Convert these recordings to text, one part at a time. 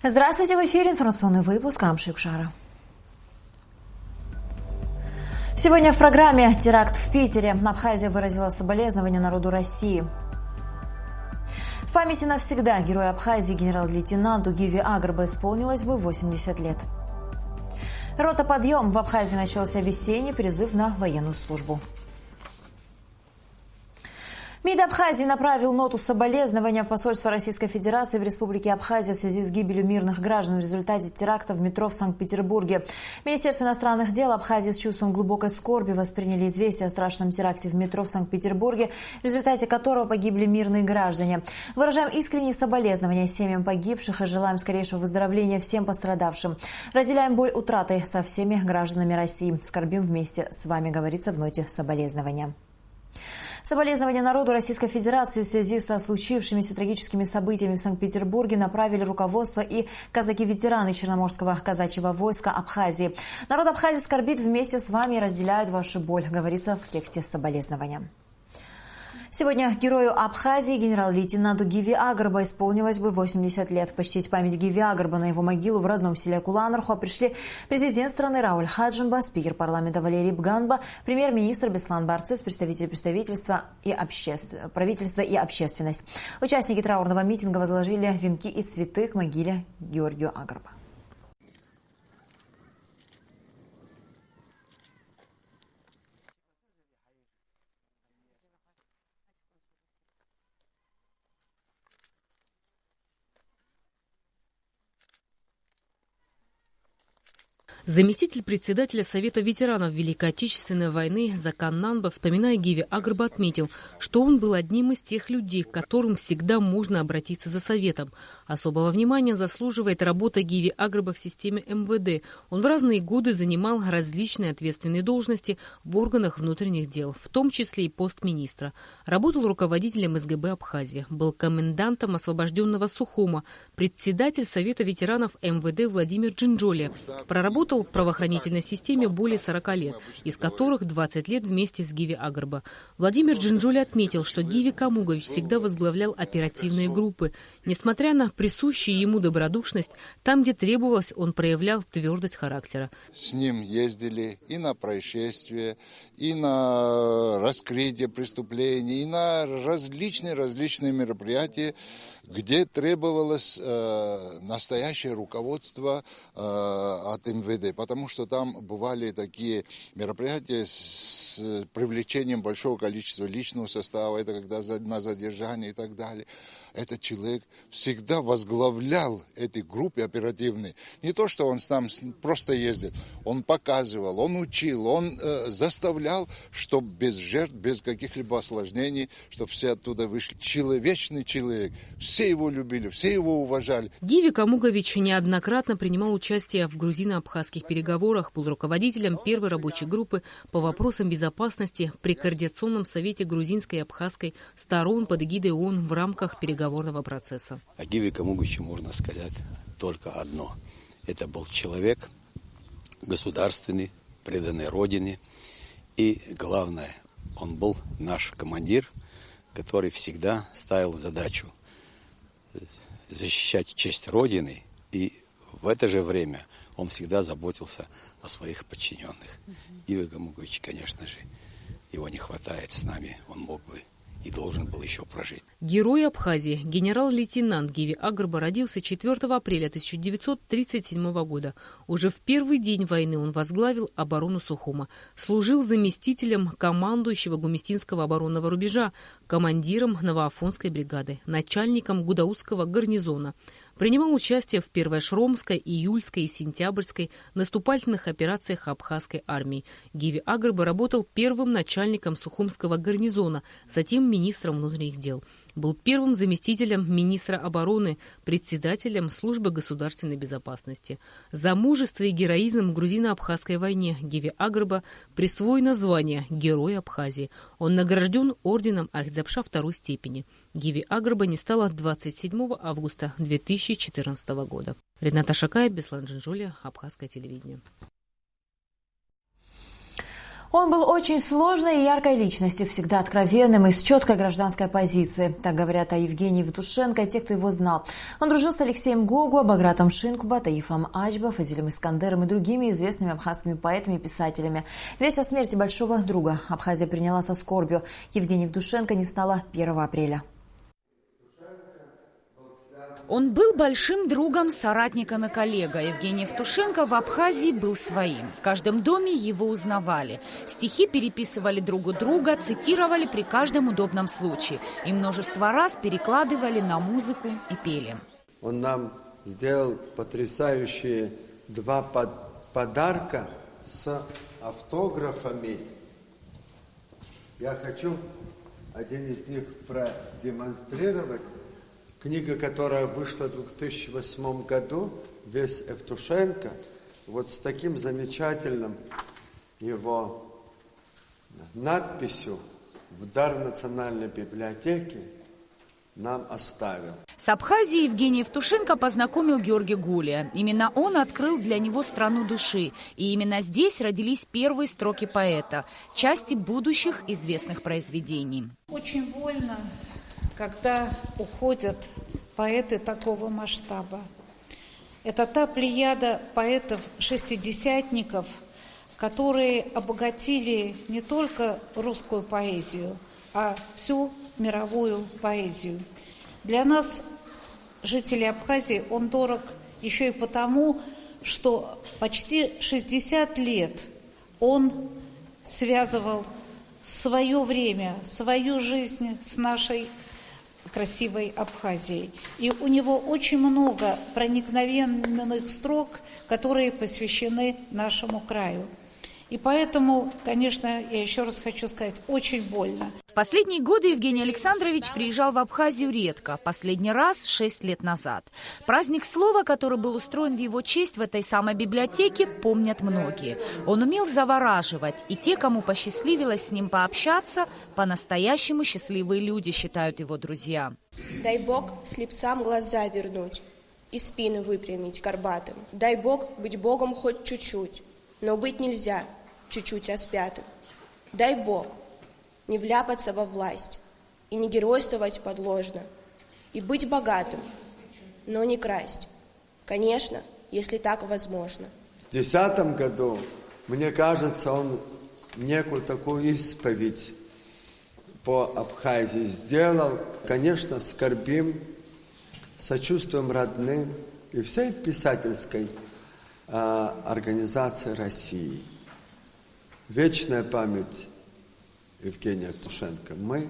Здравствуйте, в эфире информационный выпуск Амши Кшара. Сегодня в программе «Теракт в Питере». Абхазия выразила соболезнования народу России. В памяти навсегда герою Абхазии генерал-лейтенанту Гиви Агрба исполнилось бы 80 лет. Рота «Подъем» в Абхазии начался весенний призыв на военную службу. МИД Абхазии направил ноту соболезнования в посольство Российской Федерации в Республике Абхазия в связи с гибелью мирных граждан в результате теракта в метро в Санкт-Петербурге. Министерство иностранных дел Абхазии с чувством глубокой скорби восприняли известие о страшном теракте в метро в Санкт-Петербурге, в результате которого погибли мирные граждане. Выражаем искренние соболезнования семьям погибших и желаем скорейшего выздоровления всем пострадавшим. Разделяем боль утраты со всеми гражданами России. Скорбим вместе с вами, говорится в ноте соболезнования. Соболезнования народу Российской Федерации в связи со случившимися трагическими событиями в Санкт-Петербурге направили руководство и казаки-ветераны Черноморского казачьего войска Абхазии. Народ Абхазии скорбит вместе с вами и разделяют вашу боль, говорится в тексте соболезнования. Сегодня герою Абхазии, генерал-лейтенанту Гиви Агрба, исполнилось бы 80 лет. Почтить память Гиви Агрба на его могилу в родном селе Куланарху пришли президент страны Рауль Хаджимба, спикер парламента Валерий Бганба, премьер-министр Беслан Барцис, представитель правительства и общественность. Участники траурного митинга возложили венки и цветы к могиле Георгию Агрба. Заместитель председателя Совета ветеранов Великой Отечественной войны Закан Нанба, вспоминая Гиви Агрба, отметил, что он был одним из тех людей, к которым всегда можно обратиться за советом. Особого внимания заслуживает работа Гиви Агрба в системе МВД. Он в разные годы занимал различные ответственные должности в органах внутренних дел, в том числе и пост министра. Работал руководителем СГБ Абхазии, был комендантом освобожденного Сухума, председатель Совета ветеранов МВД Владимир Джинджоли. Проработал в правоохранительной системе более 40 лет, из которых 20 лет вместе с Гиви Агрба. Владимир Джинджоли отметил, что Гиви Камугович всегда возглавлял оперативные группы. Несмотря на присущую ему добродушность, там, где требовалось, он проявлял твердость характера. С ним ездили и на происшествия, и на раскрытие преступлений, и на различные мероприятия, где требовалось настоящее руководство от МВД, потому что там бывали такие мероприятия с привлечением большого количества личного состава, это когда на задержание и так далее. Этот человек всегда возглавлял эти группы оперативные. Не то, что он там просто ездит, он показывал, он учил, он заставлял, чтобы без жертв, без каких-либо осложнений, чтобы все оттуда вышли. Человечный человек. Все его любили, все его уважали. Гиви Камугович неоднократно принимал участие в грузино-абхазских переговорах, был руководителем первой рабочей группы по вопросам безопасности при Координационном совете грузинской и абхазской сторон под эгидой ООН в рамках переговорного процесса. О Гиви Камуговиче можно сказать только одно. Это был человек государственный, преданный Родине. И главное, он был наш командир, который всегда ставил задачу защищать честь Родины, и в это же время он всегда заботился о своих подчиненных. Гиви Камугович, конечно же, его не хватает с нами, он мог бы и должен был еще прожить. Герой Абхазии, генерал-лейтенант Гиви Агрба, родился 4 апреля 1937 года. Уже в первый день войны он возглавил оборону Сухума, служил заместителем командующего Гумистинского оборонного рубежа, командиром Новоафонской бригады, начальником Гудаутского гарнизона. Принимал участие в Первой Шромской, Июльской и Сентябрьской наступательных операциях абхазской армии. Гиви Агрба работал первым начальником Сухумского гарнизона, затем министром внутренних дел. Был первым заместителем министра обороны, председателем службы государственной безопасности. За мужество и героизм в грузино-абхазской войне Гиви Агрба присвоено звание Герой Абхазии. Он награжден орденом Ахтзябша II степени. Гиви Агрба не стало 27 августа 2014 года. Рената Шакаева, Беслан Джинджоли, Абхазское телевидение. Он был очень сложной и яркой личностью, всегда откровенным и с четкой гражданской позицией. Так говорят о Евгении Евтушенко и те, кто его знал. Он дружил с Алексеем Гогу, Багратом Шинкуба, Таифом Ачба, Фазилем Искандером и другими известными абхазскими поэтами и писателями. Весть о смерти большого друга Абхазия приняла со скорбью. Евгения Евтушенко не стало 1 апреля. Он был большим другом, соратником и коллегой. Евгений Евтушенко в Абхазии был своим. В каждом доме его узнавали. Стихи переписывали друг у друга, цитировали при каждом удобном случае. И множество раз перекладывали на музыку и пели. Он нам сделал потрясающие 2 подарка с автографами. Я хочу один из них продемонстрировать. Книга, которая вышла в 2008 году, «Весь Евтушенко», вот с таким замечательным его надписью в дар Национальной библиотеки нам оставил. С Абхазией Евгений Евтушенко познакомил Георгий Гулия. Именно он открыл для него страну души. И именно здесь родились первые строки поэта, части будущих известных произведений. Очень больно, когда уходят поэты такого масштаба. Это та плеяда поэтов-шестидесятников, которые обогатили не только русскую поэзию, а всю мировую поэзию. Для нас, жителей Абхазии, он дорог еще и потому, что почти 60 лет он связывал свое время, свою жизнь с нашей красивой Абхазией. И у него очень много проникновенных строк, которые посвящены нашему краю. И поэтому, конечно, я еще раз хочу сказать, очень больно. В последние годы Евгений Александрович приезжал в Абхазию редко, последний раз 6 лет назад. Праздник слова, который был устроен в его честь в этой самой библиотеке, помнят многие. Он умел завораживать, и те, кому посчастливилось с ним пообщаться, по-настоящему счастливые люди, считают его друзья. Дай Бог слепцам глаза вернуть и спины выпрямить горбатым. Дай Бог быть Богом хоть чуть-чуть, но быть нельзя чуть-чуть распятым. Дай Бог не вляпаться во власть и не геройствовать подложно, и быть богатым, но не красть. Конечно, если так возможно. В 2010 году, мне кажется, он некую такую исповедь по Абхазии сделал. Конечно, скорбим, сочувствуем родным и всей писательской организации России. Вечная память Евгения Евтушенко. Мы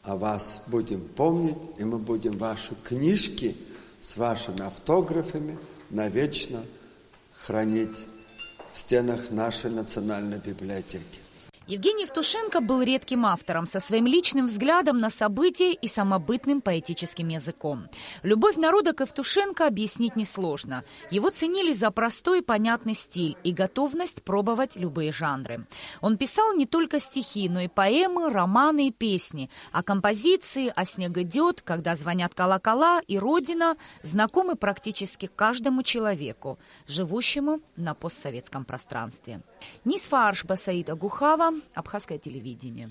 о вас будем помнить, и мы будем ваши книжки с вашими автографами навечно хранить в стенах нашей национальной библиотеки. Евгений Евтушенко был редким автором со своим личным взглядом на события и самобытным поэтическим языком. Любовь народа к Евтушенко объяснить несложно. Его ценили за простой и понятный стиль и готовность пробовать любые жанры. Он писал не только стихи, но и поэмы, романы и песни. А композиции «А снег идет», «Когда звонят колокола» и «Родина» знакомы практически каждому человеку, живущему на постсоветском пространстве. Нисфа Аршба, Саида Гухава, Абхазское телевидение.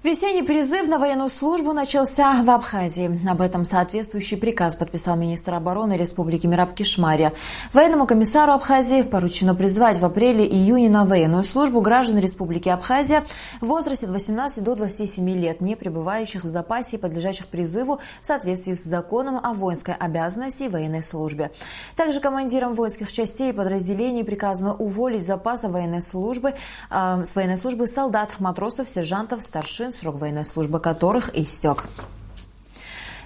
Весенний призыв на военную службу начался в Абхазии. Об этом соответствующий приказ подписал министр обороны Республики Мераб Кишмария. Военному комиссару Абхазии поручено призвать в апреле-июне на военную службу граждан Республики Абхазия в возрасте от 18 до 27 лет, не пребывающих в запасе и подлежащих призыву в соответствии с законом о воинской обязанности и военной службе. Также командирам воинских частей и подразделений приказано уволить с запаса с военной службы солдат, матросов, сержантов, старшин, срок военной службы которых истек.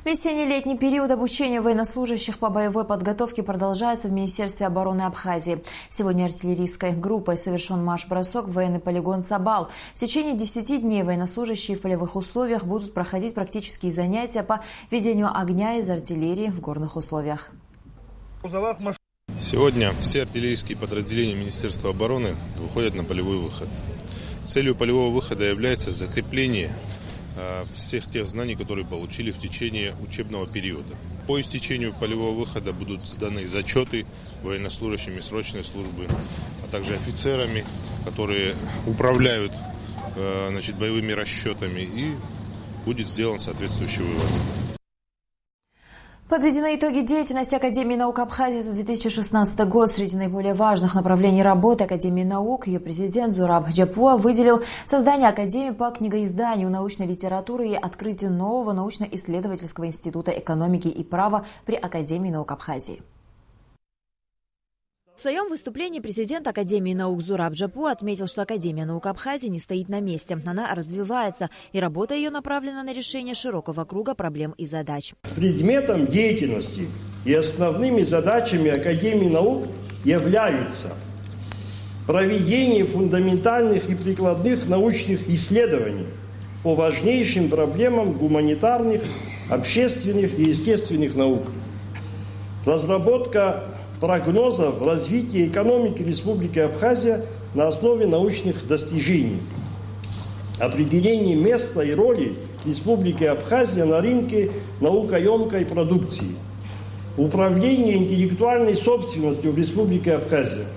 Весенне-летний период обучения военнослужащих по боевой подготовке продолжается в Министерстве обороны Абхазии. Сегодня артиллерийской группой совершен марш-бросок в военный полигон Цабал. В течение 10 дней военнослужащие в полевых условиях будут проходить практические занятия по ведению огня из артиллерии в горных условиях. Сегодня все артиллерийские подразделения Министерства обороны выходят на полевой выход. Целью полевого выхода является закрепление всех тех знаний, которые получили в течение учебного периода. По истечению полевого выхода будут сданы зачеты военнослужащими срочной службы, а также офицерами, которые управляют боевыми расчетами, и будет сделан соответствующий вывод. Подведены итоги деятельности Академии наук Абхазии за 2016 год. Среди наиболее важных направлений работы Академии наук ее президент Зураб Джапуа выделил создание Академии по книгоизданию, научной литературы и открытие нового научно-исследовательского института экономики и права при Академии наук Абхазии. В своем выступлении президент Академии наук Зураб Джапуа отметил, что Академия наук Абхазии не стоит на месте. Она развивается, и работа ее направлена на решение широкого круга проблем и задач. Предметом деятельности и основными задачами Академии наук являются проведение фундаментальных и прикладных научных исследований по важнейшим проблемам гуманитарных, общественных и естественных наук, разработка прогнозов развития экономики Республики Абхазия на основе научных достижений, определение места и роли Республики Абхазия на рынке наукоемкой продукции, управление интеллектуальной собственностью в Республике Абхазия,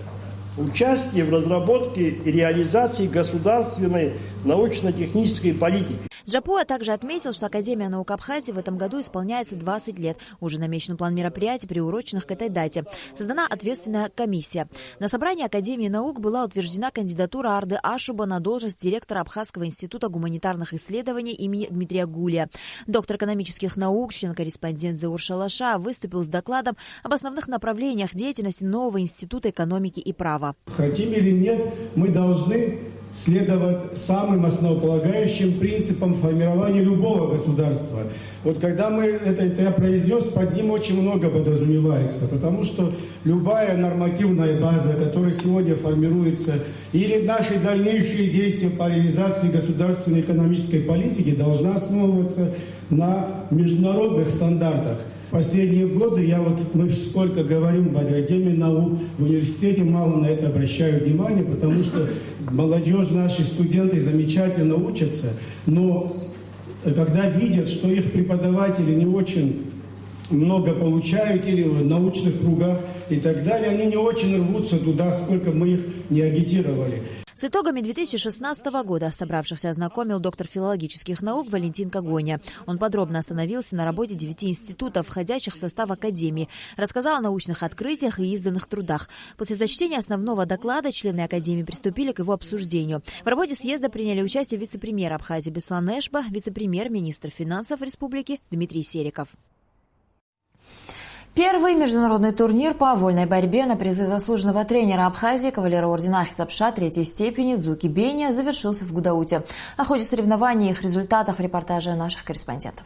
участие в разработке и реализации государственной научно-технической политики. Джапуа также отметил, что Академия наук Абхазии в этом году исполняется 20 лет. Уже намечен план мероприятий, приуроченных к этой дате. Создана ответственная комиссия. На собрании Академии наук была утверждена кандидатура Арды Ашуба на должность директора Абхазского института гуманитарных исследований имени Дмитрия Гулия. Доктор экономических наук, член-корреспондент Заур Шалаша выступил с докладом об основных направлениях деятельности нового института экономики и права. Хотим или нет, мы должны следовать самым основополагающим принципам формирования любого государства. Вот когда мы это я произнес, под ним очень много подразумевается, потому что любая нормативная база, которая сегодня формируется, или наши дальнейшие действия по реализации государственной экономической политики должна основываться на международных стандартах. Последние годы мы сколько говорим в Академии наук, в университете мало на это обращают внимание, потому что молодежь, наши студенты замечательно учатся, но когда видят, что их преподаватели не очень много получают или в научных кругах и так далее, они не очень рвутся туда, сколько мы их не агитировали. С итогами 2016 года собравшихся ознакомил доктор филологических наук Валентин Когоня. Он подробно остановился на работе 9 институтов, входящих в состав Академии, рассказал о научных открытиях и изданных трудах. После зачтения основного доклада члены Академии приступили к его обсуждению. В работе съезда приняли участие вице-премьер Абхазии Беслан Эшба, вице-премьер-министр финансов республики Дмитрий Сериков. Первый международный турнир по вольной борьбе на призы заслуженного тренера Абхазии, кавалера ордена Ахицапша третьей степени Дзуки Бения завершился в Гудауте. О ходе соревнований и их результатах в репортаже наших корреспондентов.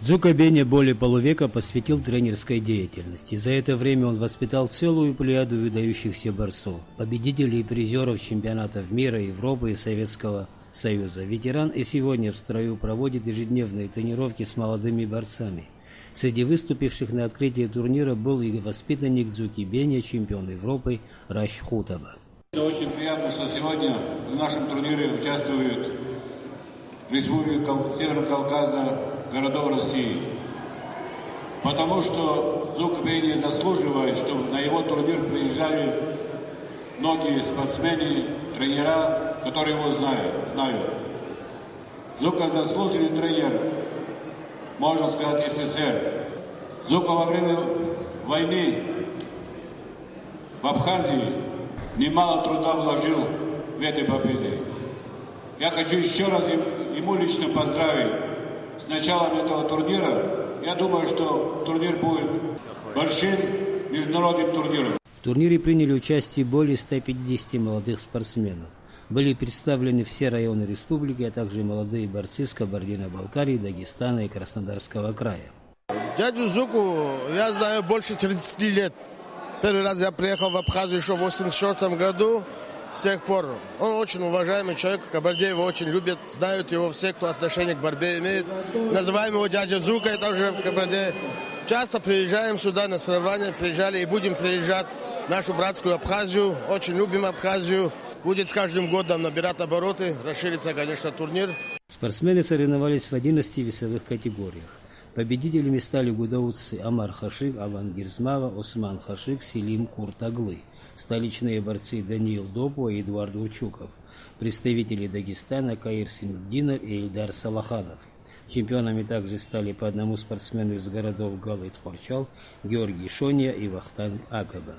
Дзука Бения более полувека посвятил тренерской деятельности. За это время он воспитал целую плеяду выдающихся борцов, победителей и призеров чемпионатов мира, Европы и Советского Союза. Ветеран и сегодня в строю проводит ежедневные тренировки с молодыми борцами. Среди выступивших на открытии турнира был и воспитанник Дзуки Бения, чемпион Европы Раш Хутаба. Очень приятно, что сегодня в нашем турнире участвуют республики Северного Кавказа, городов России. Потому что Дзука Бения заслуживает, чтобы на его турнир приезжали многие спортсмены, тренера, которые его знают. Дзука заслуженный тренер, можно сказать, СССР. Дзука во время войны в Абхазии немало труда вложил в этой победе. Я хочу еще раз ему лично поздравить с началом этого турнира. Я думаю, что турнир будет большим международным турниром. В турнире приняли участие более 150 молодых спортсменов. Были представлены все районы республики, а также молодые борцы с Кабардино-Балкарии, Дагестана и Краснодарского края. Дядю Зуку я знаю больше 30 лет. Первый раз я приехал в Абхазию еще в 1984 году. С тех пор он очень уважаемый человек. Кабарде его очень любят, знают его все, кто отношение к борьбе имеет. Называем его дядя Зука, это уже в Кабарде. Часто приезжаем сюда на соревнования, приезжали и будем приезжать в нашу братскую Абхазию. Очень любим Абхазию. будет с каждым годом набирать обороты, расширится, конечно, турнир. Спортсмены соревновались в 11 весовых категориях. Победителями стали гудауцы Амар Хашик, Аван Гирзмава, Осман Хашик, Селим Куртаглы. Столичные борцы Даниил Допо и Эдуард Учуков. Представители Дагестана Каир Синуддинов и Ильдар Салахадов. Чемпионами также стали по одному спортсмену из городов Галы и Тхорчал, Георгий Шония и Вахтанг Агаба.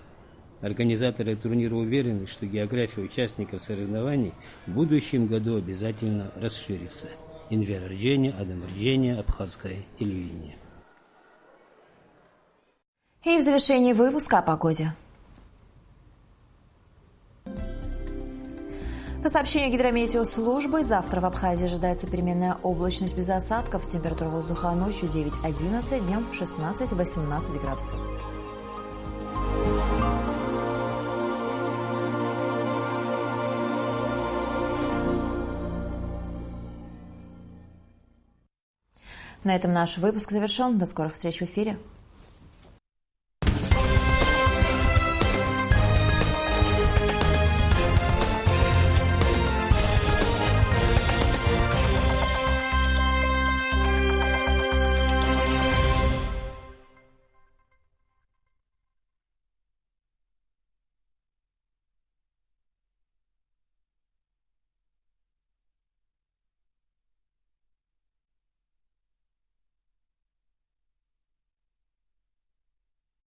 Организаторы турнира уверены, что география участников соревнований в будущем году обязательно расширится. Инвер Арджения, Адам Арджения, Абхазское телевидение. И в завершении выпуска о погоде. По сообщению гидрометеослужбы, завтра в Абхазии ожидается переменная облачность без осадков. Температура воздуха ночью 9-11, днем 16-18 градусов. На этом наш выпуск завершен. До скорых встреч в эфире.